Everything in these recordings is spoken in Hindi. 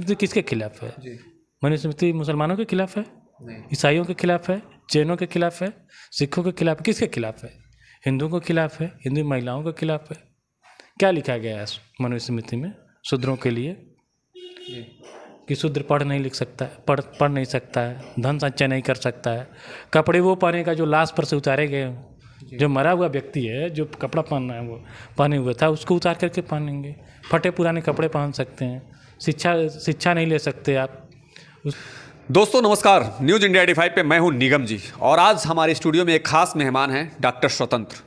मनुस्मृति किसके खिलाफ है? जी। मनुस्मृति मुसलमानों के खिलाफ है, ईसाइयों के खिलाफ है, जैनों के खिलाफ है, सिखों के खिलाफ है, किसके खिलाफ है? हिंदुओं के खिलाफ है, हिंदू महिलाओं के खिलाफ है। क्या लिखा गया है मनुस्मृति में शूद्रों के लिए? कि शूद्र पढ़ नहीं लिख सकता है, पढ़ नहीं सकता है, धन संचय नहीं कर सकता है, कपड़े वो पहनेगा जो लाश पर से उतारे गए हों। जो मरा हुआ व्यक्ति है, जो कपड़ा पहनना है वो पहने हुए था, उसको उतार करके पहनेंगे। फटे पुराने कपड़े पहन सकते हैं, शिक्षा नहीं ले सकते आप। दोस्तों नमस्कार, न्यूज़ इंडिया 85 पे मैं हूं निगम जी और आज हमारे स्टूडियो में एक खास मेहमान हैं डॉक्टर स्वतंत्र,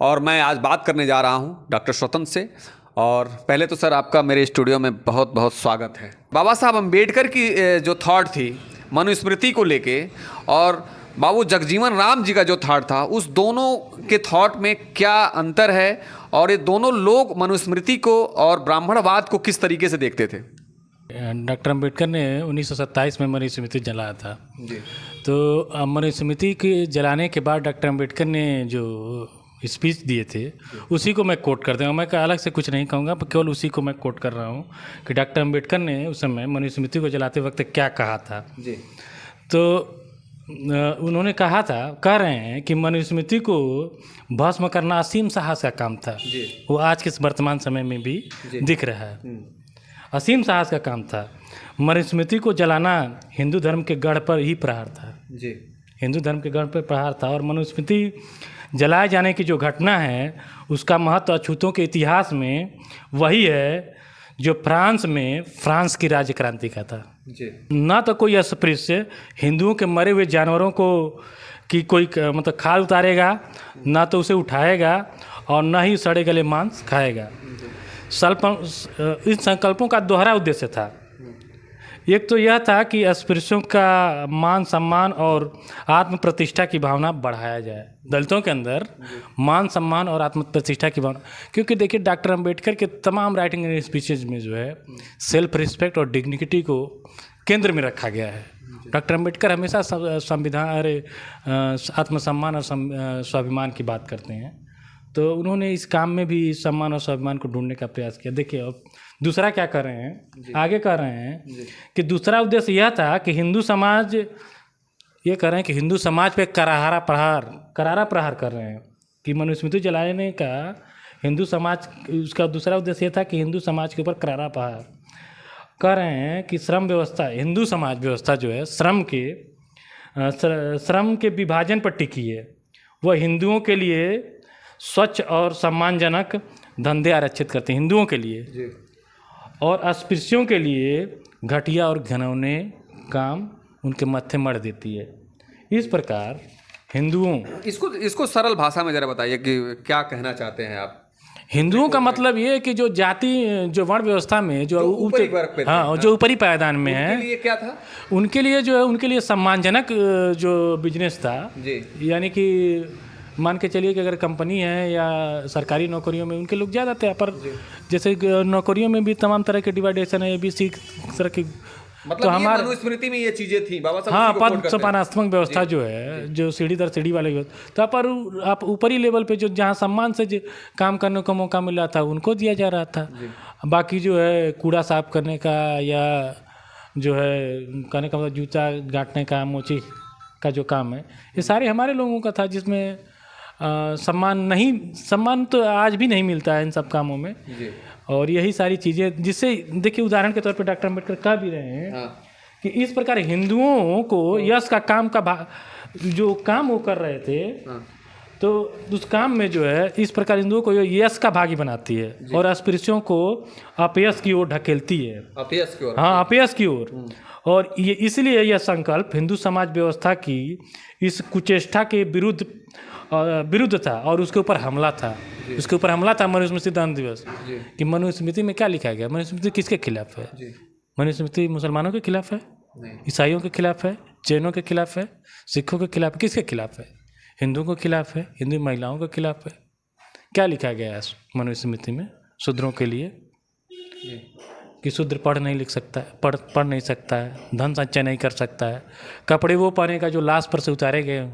और मैं आज बात करने जा रहा हूं डॉक्टर स्वतंत्र से। और पहले तो सर आपका मेरे स्टूडियो में बहुत बहुत स्वागत है। बाबा साहब अम्बेडकर की जो थॉट थी मनुस्मृति को लेके और बाबू जगजीवन राम जी का जो थॉट था, उस दोनों के थॉट में क्या अंतर है और ये दोनों लोग मनुस्मृति को और ब्राह्मणवाद को किस तरीके से देखते थे? डॉक्टर अम्बेडकर ने 1927 में मनुस्मृति जलाया था जी। तो मनुस्मृति के जलाने के बाद डॉक्टर अम्बेडकर ने जो स्पीच दिए थे उसी को मैं कोट कर दूँगा। मैं अलग से कुछ नहीं कहूँगा, केवल उसी को मैं कोट कर रहा हूँ कि डॉक्टर अम्बेडकर ने उस समय मनुस्मृति को जलाते वक्त क्या कहा था। जी। तो उन्होंने कह रहे हैं कि मनुस्मृति को भस्म करना असीम साहस का काम था। जी। वो आज के वर्तमान समय में भी दिख रहा है, असीम साहस का काम था। मनुस्मृति को जलाना हिंदू धर्म के गढ़ पर ही प्रहार था। जी। हिंदू धर्म के गढ़ पर प्रहार था। और मनुस्मृति जलाए जाने की जो घटना है उसका महत्व अछूतों के इतिहास में वही है जो फ्रांस की राज्य क्रांति का था। जी। ना तो कोई अस्पृश्य हिंदुओं के मरे हुए जानवरों को की कोई मतलब खाल उतारेगा, ना तो उसे उठाएगा, और न ही सड़े गले मांस खाएगा। इन संकल्पों का दोहरा उद्देश्य था। एक तो यह था कि अस्पृश्यों का मान सम्मान और आत्म प्रतिष्ठा की भावना बढ़ाया जाए, दलितों के अंदर मान सम्मान और आत्म प्रतिष्ठा की भावना। क्योंकि देखिए डॉक्टर अम्बेडकर के तमाम राइटिंग एंड स्पीचेज में जो है सेल्फ रिस्पेक्ट और डिग्निटी को केंद्र में रखा गया है। डॉक्टर अम्बेडकर हमेशा आत्मसम्मान और स्वाभिमान की बात करते हैं, तो उन्होंने इस काम में भी सम्मान और स्वाभिमान को ढूंढने का प्रयास किया। देखिए अब दूसरा क्या कर रहे हैं, आगे कर रहे हैं कि दूसरा उद्देश्य यह था कि हिंदू समाज ये कर रहे हैं कि हिंदू समाज पे करारा प्रहार कर रहे हैं कि मनुस्मृति जलाने का हिंदू समाज, उसका दूसरा उद्देश्य यह था कि हिंदू समाज के ऊपर करारा प्रहार कर रहे हैं कि श्रम व्यवस्था, हिंदू समाज व्यवस्था जो है श्रम के विभाजन पर टिकी है। वह हिंदुओं के लिए स्वच्छ और सम्मानजनक धंधे आरक्षित करते हैं हिंदुओं के लिए जी। और अस्पृश्यों के लिए घटिया और घिनौने काम उनके मत्थे मढ़ देती है। इस प्रकार हिंदुओं, इसको सरल भाषा में ज़रा बताइए कि क्या कहना चाहते हैं आप? हिंदुओं का मतलब ये है कि जो वर्ण व्यवस्था में जो ऊपरी वर्ग पे, हाँ, जो ऊपरी पायदान में है, उनके लिए क्या था? उनके लिए सम्मानजनक जो बिजनेस था जी। यानी कि मान के चलिए कि अगर कंपनी है या सरकारी नौकरियों में उनके लोग ज़्यादा थे, पर जैसे नौकरियों में भी तमाम तरह के डिवाइडेशन है, ABC तरह की, मतलब तो हमारे मनुस्मृति में ये चीज़ें थी बाबा साहब। हाँ, पद सोपानात्मक व्यवस्था जो है, जो सीढ़ी दर सीढ़ी वाली व्यवस्था, तो पर आप ऊपरी लेवल पे जो जहाँ सम्मान से काम करने का मौका मिल रहा था उनको दिया जा रहा था। बाकी जो है कूड़ा साफ करने का या जो है कहने का मतलब जूता गाँटने का, मोची का जो काम है, ये सारे हमारे लोगों का था, जिसमें सम्मान तो आज भी नहीं मिलता है इन सब कामों में जी। और यही सारी चीज़ें, जिससे देखिए उदाहरण के तौर पे डॉक्टर अम्बेडकर कह भी रहे हैं हाँ। कि इस प्रकार हिंदुओं को यश का काम का जो काम वो कर रहे थे हाँ। तो उस काम में जो है इस प्रकार हिंदुओं को यश का भागी बनाती है और अस्पृश्यों को अपयश की ओर ढकेलती है, अपयश की ओर, हाँ, अपयश की ओर। और ये इसलिए यह संकल्प हिंदू समाज व्यवस्था की इस कुचेष्टा के विरुद्ध था और उसके ऊपर हमला था मनुस्मृति दहन दिवस कि मनुस्मृति में क्या लिखा गया। मनुस्मृति किसके खिलाफ है? मनुस्मृति मुसलमानों के खिलाफ है, ईसाइयों के खिलाफ है, जैनों के खिलाफ है, सिखों के खिलाफ है, किसके खिलाफ है? हिंदुओं के खिलाफ है, हिंदू महिलाओं के खिलाफ है। क्या लिखा गया है मनुस्मृति में शूद्रों के लिए? कि शूद्र पढ़ नहीं लिख सकता है, पढ़ नहीं सकता है, धन संचय नहीं कर सकता है, कपड़े वो पहनेगा जो लाश पर से उतारे गए हों।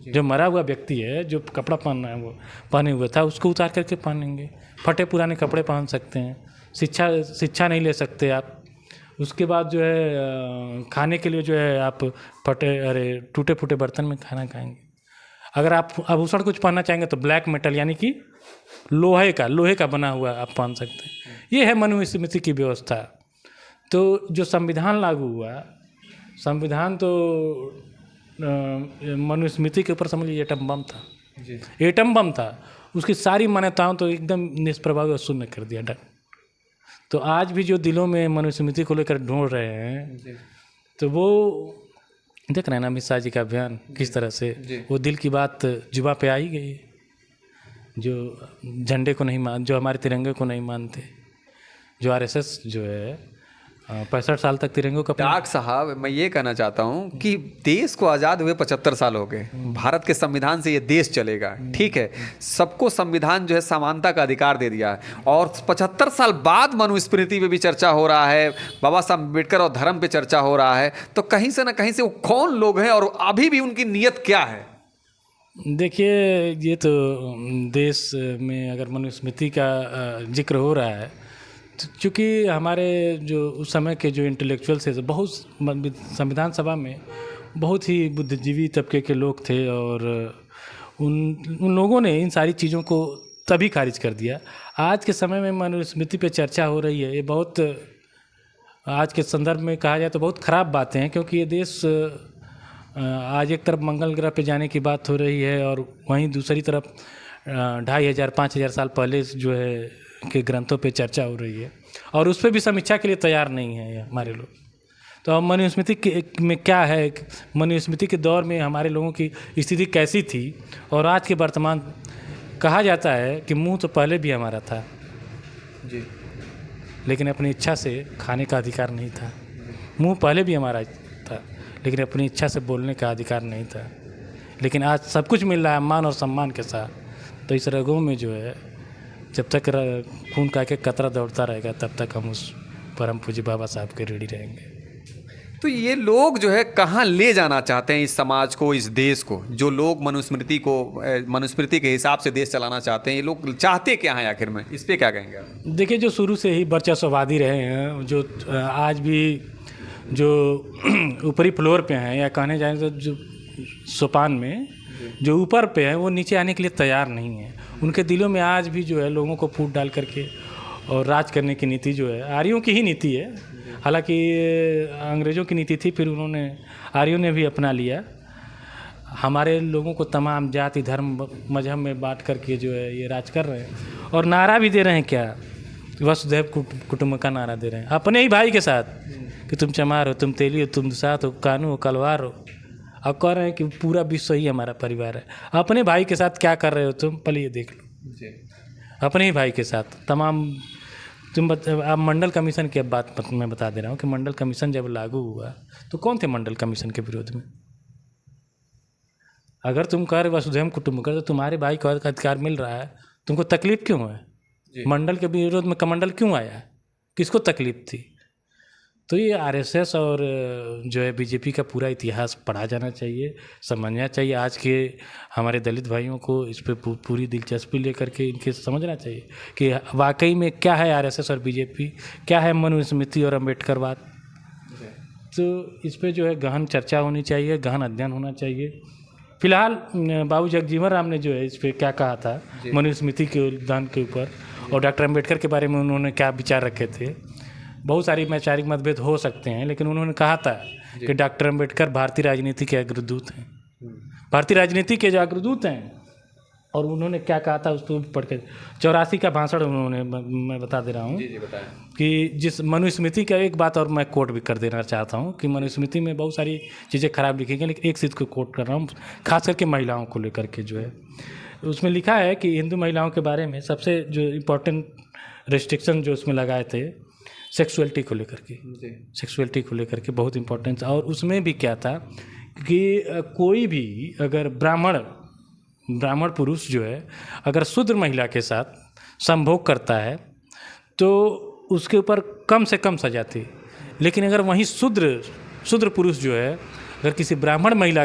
जो मरा हुआ व्यक्ति है, जो कपड़ा पहनना है वो पहने हुए था, उसको उतार करके पहनेंगे। फटे पुराने कपड़े पहन सकते हैं, शिक्षा नहीं ले सकते आप, उसके बाद जो है खाने के लिए जो है आप टूटे फूटे बर्तन में खाना खाएंगे। अगर आप आभूषण कुछ पहनना चाहेंगे तो ब्लैक मेटल यानी कि लोहे का बना हुआ आप पहन सकते हैं। ये है मनुस्मृति की व्यवस्था। तो जो संविधान लागू हुआ, संविधान तो मनुस्मृति के ऊपर समझ लीजिए एटम बम था जी। एटम बम था, उसकी सारी मान्यताओं तो एकदम निष्प्रभावी और शून्य कर दिया डर। तो आज भी जो दिलों में मनुस्मृति को लेकर ढूंढ रहे हैं जी। तो वो देख रहे हैं ना अमित शाह जी का अभियान किस तरह से वो दिल की बात जुबा पे आ ही गई। जो झंडे को नहीं जो हमारे तिरंगे को नहीं मानते, जो आरएसएस जो है 65 साल तक तिरंगों का। डॉक्टर साहब, मैं ये कहना चाहता हूँ कि देश को आज़ाद हुए 75 साल हो गए, भारत के संविधान से ये देश चलेगा, ठीक है, सबको संविधान जो है समानता का अधिकार दे दिया है, और 75 साल बाद मनुस्मृति पे भी चर्चा हो रहा है, बाबा साहब अम्बेडकर और धर्म पे चर्चा हो रहा है, तो कहीं से ना कहीं से वो कौन लोग हैं और अभी भी उनकी नीयत क्या है? देखिए, ये तो देश में अगर मनुस्मृति का जिक्र हो रहा है, चूँकि हमारे जो उस समय के जो इंटेलेक्चुअल्स थे, बहुत संविधान सभा में बहुत ही बुद्धिजीवी तबके के लोग थे, और उन लोगों ने इन सारी चीज़ों को तभी खारिज कर दिया। आज के समय में मनुस्मृति पे चर्चा हो रही है, ये बहुत आज के संदर्भ में कहा जाए तो बहुत ख़राब बातें हैं, क्योंकि ये देश आज एक तरफ मंगल ग्रह पे जाने की बात हो रही है, और वहीं दूसरी तरफ 2500-5000 साल पहले जो है के ग्रंथों पे चर्चा हो रही है, और उस पर भी समीक्षा के लिए तैयार नहीं है हमारे लोग। तो अब मनुस्मृति में क्या है, मनुस्मृति के दौर में हमारे लोगों की स्थिति कैसी थी, और आज के वर्तमान कहा जाता है कि मुंह तो पहले भी हमारा था जी, लेकिन अपनी इच्छा से खाने का अधिकार नहीं था। मुंह पहले भी हमारा था, लेकिन अपनी इच्छा से बोलने का अधिकार नहीं था। लेकिन आज सब कुछ मिल रहा है मान और सम्मान के साथ। तो इस रगों में जो है जब तक खून का एक कतरा दौड़ता रहेगा, तब तक हम उस परम पूज्य बाबा साहब के ऋणी रहेंगे। तो ये लोग जो है कहाँ ले जाना चाहते हैं इस समाज को, इस देश को? जो लोग मनुस्मृति के हिसाब से देश चलाना चाहते हैं, ये लोग चाहते क्या हैं आखिर में? इस पर क्या कहेंगे आप? देखिए, जो शुरू से ही वर्चस्ववादी रहे हैं, जो आज भी जो ऊपरी फ्लोर पे हैं, या कहने जाए तो जो सोपान में जो ऊपर पे है, वो नीचे आने के लिए तैयार नहीं है। उनके दिलों में आज भी जो है लोगों को फूट डाल करके और राज करने की नीति जो है आर्यों की ही नीति है। हालांकि अंग्रेज़ों की नीति थी, फिर उन्होंने आर्यों ने भी अपना लिया। हमारे लोगों को तमाम जाति धर्म मजहब में बांट करके जो है ये राज कर रहे हैं, और नारा भी दे रहे हैं क्या, वसुधैव कुटुंब का नारा दे रहे हैं अपने ही भाई के साथ, कि तुम चमार हो, तुम तेली हो, तुम दुसात हो, कानू हो, कलवार हो। अब कह रहे हैं कि पूरा विश्व ही हमारा परिवार है। अपने भाई के साथ क्या कर रहे हो तुम, पहले ये देख लो जी। अपने ही भाई के साथ तमाम आप मंडल कमीशन की अब बात मैं बता दे रहा हूँ कि मंडल कमीशन जब लागू हुआ तो कौन थे मंडल कमीशन के विरोध में? अगर तुम कह रहे वसुधैव कुटुंबकम, तो तुम्हारे भाई को अधिकार मिल रहा है, तुमको तकलीफ क्यों है? मंडल के विरोध में कमंडल क्यों आया? किसको तकलीफ थी? तो ये आरएसएस और जो है बीजेपी का पूरा इतिहास पढ़ा जाना चाहिए, समझना चाहिए। आज के हमारे दलित भाइयों को इस पर पूरी दिलचस्पी लेकर के इनके समझना चाहिए कि वाकई में क्या है आरएसएस और बीजेपी, क्या है मनुस्मृति और अम्बेडकरवाद। तो इस पर जो है गहन चर्चा होनी चाहिए, गहन अध्ययन होना चाहिए। फिलहाल बाबू जगजीवन राम ने जो है इस पर क्या कहा था मनुस्मृति के दान के ऊपर, और डॉक्टर अम्बेडकर के बारे में उन्होंने क्या विचार रखे थे। बहुत सारी वैचारिक मतभेद हो सकते हैं, लेकिन उन्होंने कहा था कि डॉक्टर अम्बेडकर भारतीय राजनीति के अग्रदूत हैं, भारतीय राजनीति के जो अग्रदूत हैं। और उन्होंने क्या कहा था उसको पढ़ के 84 का भाषण उन्होंने, मैं बता दे रहा हूँ कि जिस मनुस्मृति का एक बात और मैं कोट भी कर देना चाहता हूँ कि मनुस्मृति में बहुत सारी चीज़ें खराब लिखी गई, लेकिन एक चीज़ को कोट कर रहा हूँ, खास करके महिलाओं को लेकर के जो है उसमें लिखा है कि हिंदू महिलाओं के बारे में सबसे जो इम्पोर्टेंट रिस्ट्रिक्शन जो उसमें लगाए थे सेक्सुअलिटी को लेकर के, सेक्सुअलिटी को लेकर के बहुत इम्पोर्टेंस। और उसमें भी क्या था कि कोई भी अगर ब्राह्मण पुरुष जो है अगर शूद्र महिला के साथ संभोग करता है तो उसके ऊपर कम से कम सजा थी, लेकिन अगर वहीं शूद्र पुरुष जो है अगर किसी ब्राह्मण महिला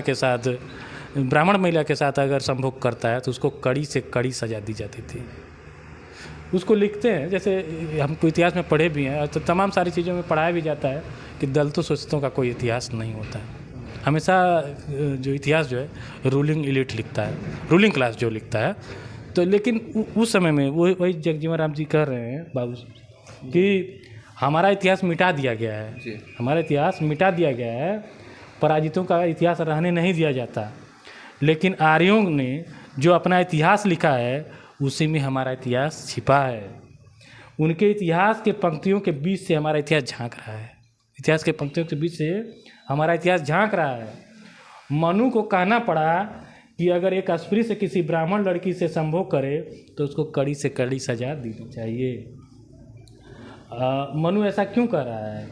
के साथ अगर संभोग करता है तो उसको कड़ी से कड़ी सजा दी जाती थी। उसको लिखते हैं। जैसे हमको इतिहास में पढ़े भी हैं, तो तमाम सारी चीज़ों में पढ़ाया भी जाता है कि दलितों शोषितों का कोई इतिहास नहीं होता है। हमेशा जो इतिहास जो है रूलिंग एलिट लिखता है, रूलिंग क्लास जो लिखता है। तो लेकिन उस समय में वही जगजीवन राम जी कह रहे हैं बाबू कि हमारा इतिहास मिटा दिया गया है, हमारा इतिहास मिटा दिया गया है, पराजितों का इतिहास रहने नहीं दिया जाता। लेकिन आर्यों ने जो अपना इतिहास लिखा है उसी में हमारा इतिहास छिपा है। उनके इतिहास के पंक्तियों के बीच से हमारा इतिहास झांक रहा है, इतिहास के पंक्तियों के बीच से हमारा इतिहास झांक रहा है। मनु को कहना पड़ा कि अगर एक अस्पृश्य किसी ब्राह्मण लड़की से संभोग करे तो उसको कड़ी से कड़ी सजा देनी चाहिए। मनु ऐसा क्यों कह रहा है?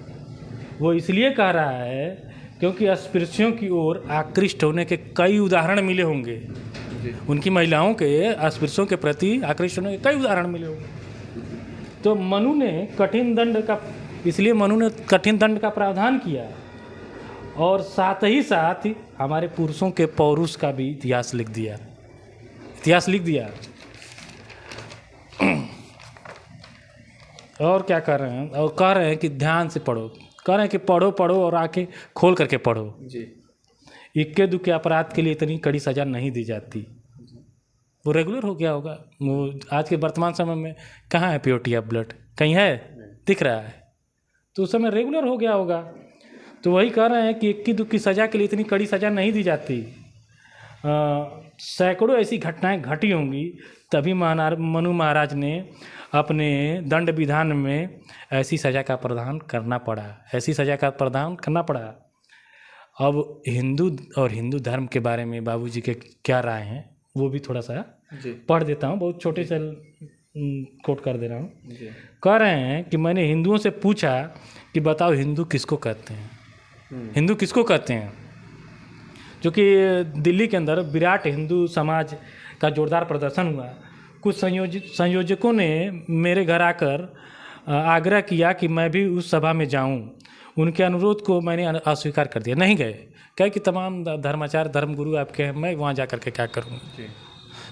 वो इसलिए कह रहा है क्योंकि अस्पृश्यों की ओर आकृष्ट होने के कई उदाहरण मिले होंगे, उनकी महिलाओं के अस्पृश्यों के प्रति आकृष्ट होने के कई उदाहरण मिले होंगे। तो मनु ने कठिन दंड का, इसलिए मनु ने कठिन दंड का प्रावधान किया और साथ ही साथ हमारे पुरुषों के पौरुष का भी इतिहास लिख दिया, इतिहास लिख दिया। और क्या कर रहे हैं? और कह रहे हैं कि ध्यान से पढ़ो, कह रहे हैं कि पढ़ो पढ़ो और आके खोल करके पढ़ो जी। इक्के दुक्के अपराध के लिए इतनी कड़ी सज़ा नहीं दी जाती। वो रेगुलर हो गया होगा। वो आज के वर्तमान समय में कहाँ है प्योरिटी ऑफ ब्लड? कहीं है? दिख रहा है। तो उस समय रेगुलर हो गया होगा। तो वही कह रहे हैं कि इक्की दुक्की सज़ा के लिए इतनी कड़ी सज़ा नहीं दी जाती। सैकड़ों ऐसी घटनाएं घटी होंगी, तभी मनु महाराज ने अपने दंड विधान में ऐसी सज़ा का प्रावधान करना पड़ा, ऐसी सज़ा का प्रावधान करना पड़ा। अब हिंदू और हिंदू धर्म के बारे में बाबूजी के क्या राय हैं वो भी थोड़ा सा पढ़ देता हूँ, बहुत छोटे से कोट कर दे रहा हूँ। कह रहे हैं कि मैंने हिंदुओं से पूछा कि बताओ हिंदू किसको कहते हैं, हिंदू किसको कहते हैं? जो कि दिल्ली के अंदर विराट हिंदू समाज का जोरदार प्रदर्शन हुआ। कुछ संयोजकों ने मेरे घर आकर आग्रह किया कि मैं भी उस सभा में जाऊं। उनके अनुरोध को मैंने अस्वीकार कर दिया, नहीं गए। कहे कि तमाम धर्माचार्य धर्मगुरु आपके हैं, मैं वहाँ जा कर के क्या करूँ।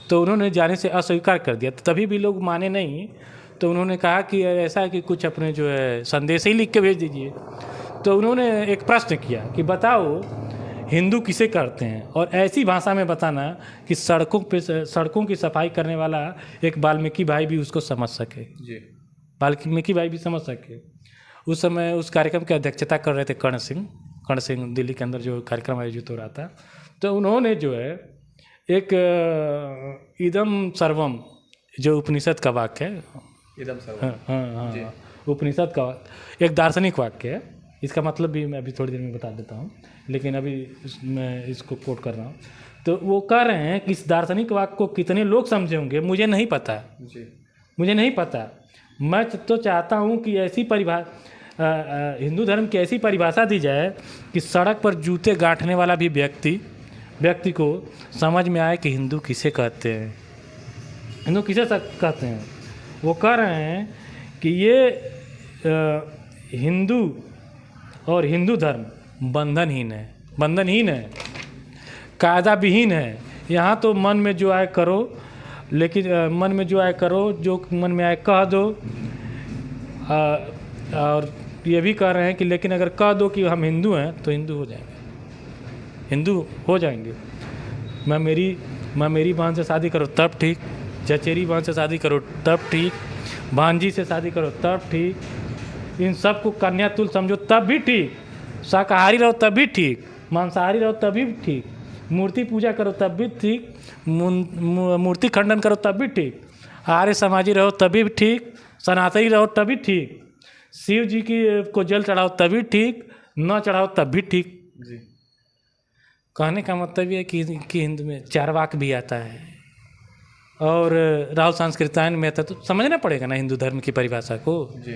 तो उन्होंने जाने से अस्वीकार कर दिया। तो तभी भी लोग माने नहीं, तो उन्होंने कहा कि ऐसा है कि कुछ अपने जो है संदेश ही लिख के भेज दीजिए। तो उन्होंने एक प्रश्न किया कि बताओ हिंदू किसे कहते हैं, और ऐसी भाषा में बताना कि सड़कों की सफाई करने वाला एक वाल्मीकि भाई भी उसको समझ सके जी, वाल्मीकि भाई भी समझ सके। उस समय उस कार्यक्रम की अध्यक्षता कर रहे थे कर्ण सिंह, दिल्ली के अंदर जो कार्यक्रम आयोजित हो रहा था। तो उन्होंने जो है एक इदम सर्वम जो उपनिषद का वाक्य है, इदम सर्वम हाँ, उपनिषद का एक दार्शनिक वाक्य है। इसका मतलब भी मैं अभी थोड़ी देर में बता देता हूँ, लेकिन अभी मैं इसको कोट कर रहा हूँ। तो वो कह रहे हैं कि इस दार्शनिक वाक्य को कितने लोग समझे होंगे मुझे नहीं पता जी, मुझे नहीं पता। मैं तो चाहता हूँ कि ऐसी हिंदू धर्म की ऐसी परिभाषा दी जाए कि सड़क पर जूते गांठने वाला भी व्यक्ति को समझ में आए कि हिंदू किसे कहते हैं, हिंदू किसे कहते हैं। वो कह रहे हैं कि ये हिंदू और हिंदू धर्म बंधनहीन है, कायदा विहीन है। यहाँ तो मन में जो आए करो, लेकिन मन में जो आए करो, जो मन में आए कह दो। और ये भी कह रहे हैं कि लेकिन अगर कह दो कि हम हिंदू हैं तो हिंदू हो जाएंगे। मैं मेरी बहन से शादी करो तब ठीक, चचेरी बहन से शादी करो तब ठीक, भांजी से शादी करो तब ठीक, इन सब को कन्या तुल समझो तब भी ठीक, शाकाहारी रहो तब भी ठीक, मांसाहारी रहो तब भी ठीक, मूर्ति पूजा करो तब भी ठीक, मूर्ति खंडन करो तब भी ठीक, आर्य समाजी रहो तभी ठीक, सनातनी रहो तभी ठीक, शिव जी को जल चढ़ाओ तभी ठीक, न चढ़ाओ तब भी ठीक जी। कहने का मतलब ये है कि हिंदू में चारवाक भी आता है और राहुल संस्कृतायन में आता है। तो समझना पड़ेगा ना हिंदू धर्म की परिभाषा को जी,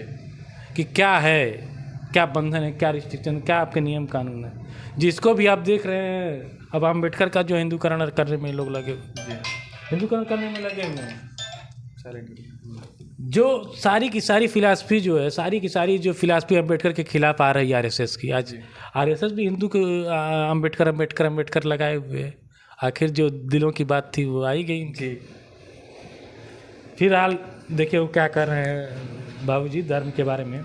कि क्या है, क्या बंधन है, क्या रिस्ट्रिक्शन, क्या आपके नियम कानून है। जिसको भी आप देख रहे हैं, अब अम्बेडकर का जो हिंदूकरण करने में लोग लगे, हिंदूकरण करने में लगे हुए हैं। जो सारी की सारी फिलासफी जो है, सारी की सारी जो फिलासफी अम्बेडकर के खिलाफ आ रही है आरएसएस की, आज आरएसएस भी हिंदू को अम्बेडकर लगाए हुए। आखिर जो दिलों की बात थी वो आई गई। फिलहाल देखिए वो क्या कर रहे हैं बाबूजी धर्म के बारे में।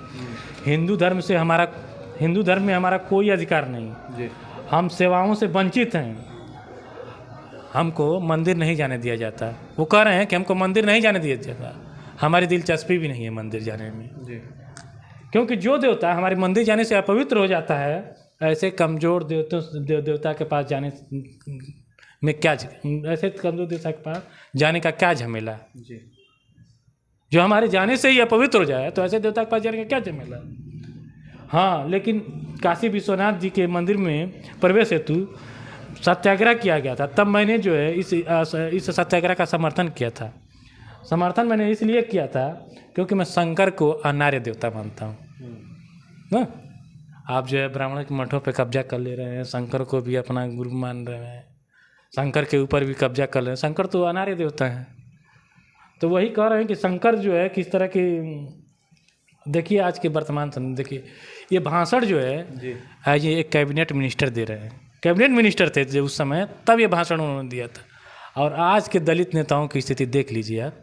हिंदू धर्म में हमारा कोई अधिकार नहीं जी। हम सेवाओं से वंचित हैं, हमको मंदिर नहीं जाने दिया जाता। वो कह रहे हैं कि हमको मंदिर नहीं जाने दिया जाता, हमारी दिलचस्पी भी नहीं है मंदिर जाने में जी। क्योंकि जो देवता हमारे मंदिर जाने से अपवित्र हो जाता है, ऐसे कमज़ोर देवता के पास जाने में क्या, ऐसे कमज़ोर देवता के पास जाने का क्या झमेला जी। जो हमारे जाने से ही अपवित्र हो जाए तो ऐसे देवता के पास जाने का क्या झमेला। हाँ, लेकिन काशी विश्वनाथ जी के मंदिर में प्रवेश हेतु सत्याग्रह किया गया था, तब मैंने जो है इस सत्याग्रह का समर्थन किया था। समर्थन मैंने इसलिए किया था क्योंकि मैं शंकर को अनार्य देवता मानता हूँ ना। आप जो है ब्राह्मण के मठों पे कब्जा कर ले रहे हैं, शंकर को भी अपना गुरु मान रहे हैं, शंकर के ऊपर भी कब्जा कर रहे हैं। शंकर तो अनार्य देवता हैं। तो वही कह रहे हैं कि शंकर जो है किस तरह की, देखिए आज के वर्तमान समय देखिए ये भाषण जो है आज ये एक कैबिनेट मिनिस्टर दे रहे हैं, कैबिनेट मिनिस्टर थे जो उस समय, तब ये भाषण उन्होंने दिया था। और आज के दलित नेताओं की स्थिति देख लीजिए आप,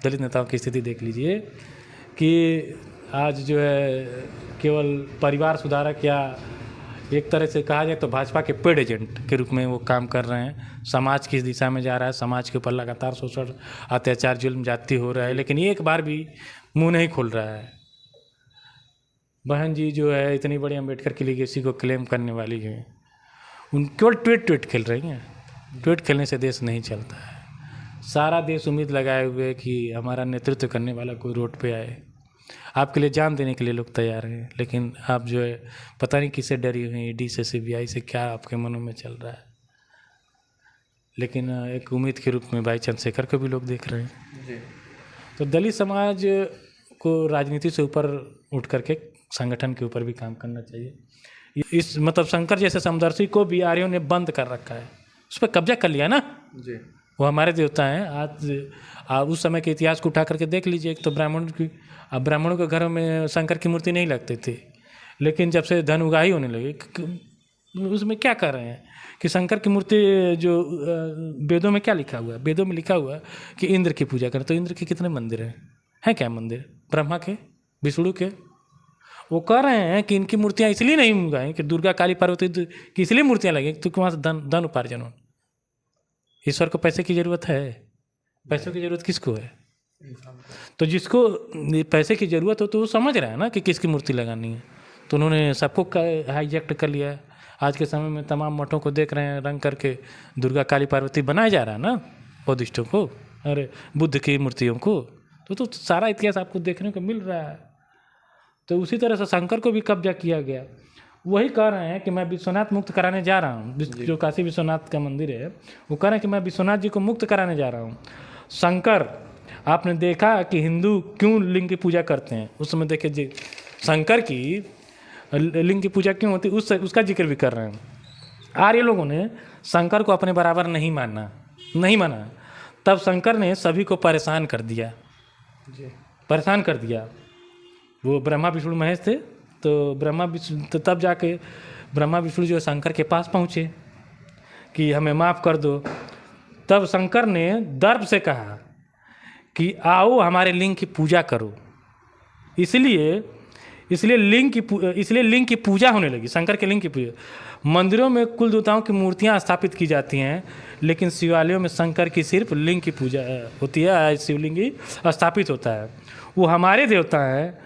दलित नेताओं की स्थिति देख लीजिए कि आज जो है केवल परिवार सुधारक या एक तरह से कहा जाए तो भाजपा के पेड एजेंट के रूप में वो काम कर रहे हैं। समाज किस दिशा में जा रहा है, समाज के ऊपर लगातार शोषण, अत्याचार, जुल्म, जाति हो रहा है, लेकिन एक बार भी मुंह नहीं खोल रहा है। बहन जी जो है इतनी बड़ी अम्बेडकर की लीगेसी को क्लेम करने वाली है, उन केवल ट्वीट खेल रही हैं। ट्वीट खेलने से देश नहीं चलता है। सारा देश उम्मीद लगाए हुए कि हमारा नेतृत्व करने वाला कोई रोड पे आए, आपके लिए जान देने के लिए लोग तैयार हैं, लेकिन आप जो है पता नहीं किससे डरी हुई, ईडी से, सीबीआई से, क्या आपके मनों में चल रहा है। लेकिन एक उम्मीद के रूप में भाई चंद्रशेखर को भी लोग देख रहे हैं जी। तो दलित समाज को राजनीति से ऊपर उठ करके संगठन के ऊपर भी काम करना चाहिए। इस मतलब शंकर जैसे समदर्शी को भी आर्यों ने बंद कर रखा है, उस पर कब्जा कर लिया ना जी। वो हमारे देवता हैं। आज उस समय के इतिहास को उठा करके देख लीजिए, एक तो ब्राह्मणों के घरों में शंकर की मूर्ति नहीं लगती थी, लेकिन जब से धन उगाही होने लगी उसमें क्या कर रहे हैं कि शंकर की मूर्ति जो वेदों में क्या लिखा हुआ है, वेदों में लिखा हुआ है कि इंद्र की पूजा करें। तो इंद्र के कितने मंदिर हैं क्या मंदिर? ब्रह्मा के, विष्णु के। वो कह रहे हैं कि इनकी मूर्तियाँ इसलिए नहीं उगाई कि दुर्गा, काली, पार्वती की इसलिए मूर्तियाँ लगी तो वहाँ से धन उपार्जन हो। ईश्वर को पैसे की ज़रूरत है? पैसों की ज़रूरत किसको है? तो जिसको पैसे की ज़रूरत हो तो वो समझ रहा है ना कि किसकी मूर्ति लगानी है। तो उन्होंने सबको हाईजैक्ट कर लिया है। आज के समय में तमाम मठों को देख रहे हैं रंग करके दुर्गा, काली, पार्वती बनाया जा रहा है ना बौद्धिस्टों को, अरे बुद्ध की मूर्तियों को। तो सारा इतिहास आपको देखने को मिल रहा है। तो उसी तरह से शंकर को भी कब्जा किया गया। वही कह रहे हैं कि मैं विश्वनाथ मुक्त कराने जा रहा हूँ, जो काशी विश्वनाथ का मंदिर है, वो कह रहे हैं कि मैं विश्वनाथ जी को मुक्त कराने जा रहा हूँ। शंकर, आपने देखा कि हिंदू क्यों लिंग की पूजा करते हैं? उस समय देखिए जी, शंकर की लिंग की पूजा क्यों होती है उसका जिक्र भी कर रहे हैं। आर्य लोगों ने शंकर को अपने बराबर नहीं माना। तब शंकर ने सभी को परेशान कर दिया। वो ब्रह्मा, विष्णु, महेश थे, तो तब जाके ब्रह्मा विष्णु जो शंकर के पास पहुँचे कि हमें माफ़ कर दो। तब शंकर ने दर्प से कहा कि आओ हमारे लिंग की पूजा करो। इसलिए लिंग की पूजा होने लगी, शंकर के लिंग की पूजा। मंदिरों में कुल देवताओं की मूर्तियां स्थापित की जाती हैं, लेकिन शिवालयों में शंकर की सिर्फ लिंग की पूजा होती है, शिवलिंग ही स्थापित होता है। वो हमारे देवता हैं।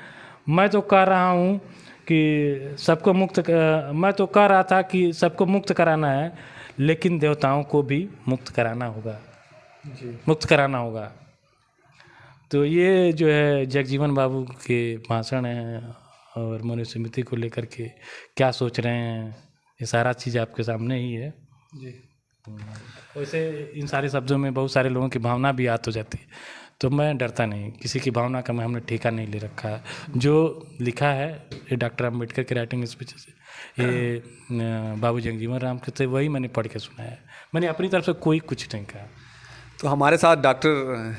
मैं तो कह रहा था कि सबको मुक्त कराना है, लेकिन देवताओं को भी मुक्त कराना होगा। तो ये जो है जगजीवन बाबू के भाषण हैं और मनुस्मृति को लेकर के क्या सोच रहे हैं, ये सारा चीज़ आपके सामने ही है जी। वैसे इन सारे शब्दों में बहुत सारे लोगों की भावना भी याद हो जाती है, तो मैं डरता नहीं, किसी की भावना का हमने ठेका नहीं ले रखा है। जो लिखा है ये डॉक्टर अम्बेडकर के राइटिंग स्पीच से, ये बाबू जगजीवन राम के थे, वही मैंने पढ़ के सुना है। मैंने अपनी तरफ से कोई कुछ नहीं कहा। तो हमारे साथ डॉक्टर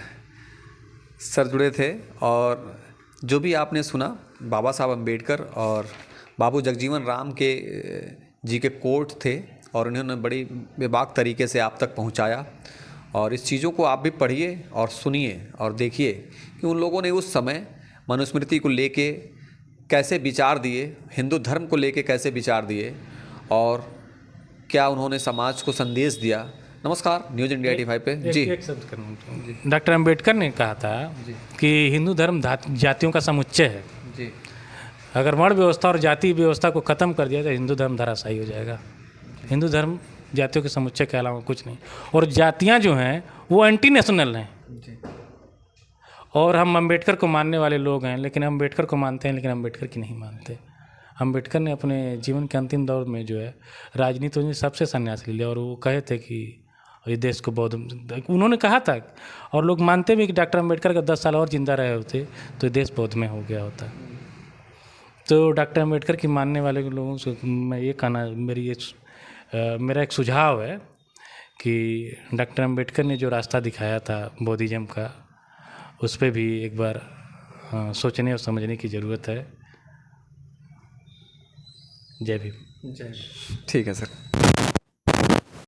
सर जुड़े थे और जो भी आपने सुना बाबा साहब अम्बेडकर और बाबू जगजीवन राम के जी के कोट थे और उन्होंने बड़ी बेबाक तरीके से आप तक पहुंचाया। और इस चीज़ों को आप भी पढ़िए और सुनिए और देखिए कि उन लोगों ने उस समय मनुस्मृति को लेके कैसे विचार दिए, हिंदू धर्म को लेके कैसे विचार दिए और क्या उन्होंने समाज को संदेश दिया। नमस्कार, न्यूज़ इंडिया 85 पे जी। एक शब्द करना, डॉक्टर अंबेडकर ने कहा था कि हिंदू धर्म जातियों का समुच्चय है जी। अगर वर्ण व्यवस्था और जाति व्यवस्था को ख़त्म कर दिया तो हिंदू धर्म धराशायी हो जाएगा। हिंदू धर्म जातियों के समुच्चय के अलावा कुछ नहीं, और जातियां जो हैं वो एंटी नेशनल हैं। और हम अंबेडकर को मानने वाले लोग हैं, लेकिन अंबेडकर को मानते हैं लेकिन अंबेडकर की नहीं मानते। अंबेडकर ने अपने जीवन के अंतिम दौर में जो है राजनीति में सबसे संन्यास ले लिया, और वो कहे थे कि ये देश को बौद्ध, उन्होंने कहा था, और लोग मानते भी कि डॉक्टर अंबेडकर का 10 साल और जिंदा रहे होते तो देश बौद्ध में हो गया होता। तो डॉक्टर अंबेडकर की मानने वाले लोगों से मैं ये कहना, मेरा एक सुझाव है कि डॉक्टर अंबेडकर ने जो रास्ता दिखाया था बौद्धिज़्म का, उस पर भी एक बार सोचने और समझने की ज़रूरत है। जय भीम। ठीक है सर।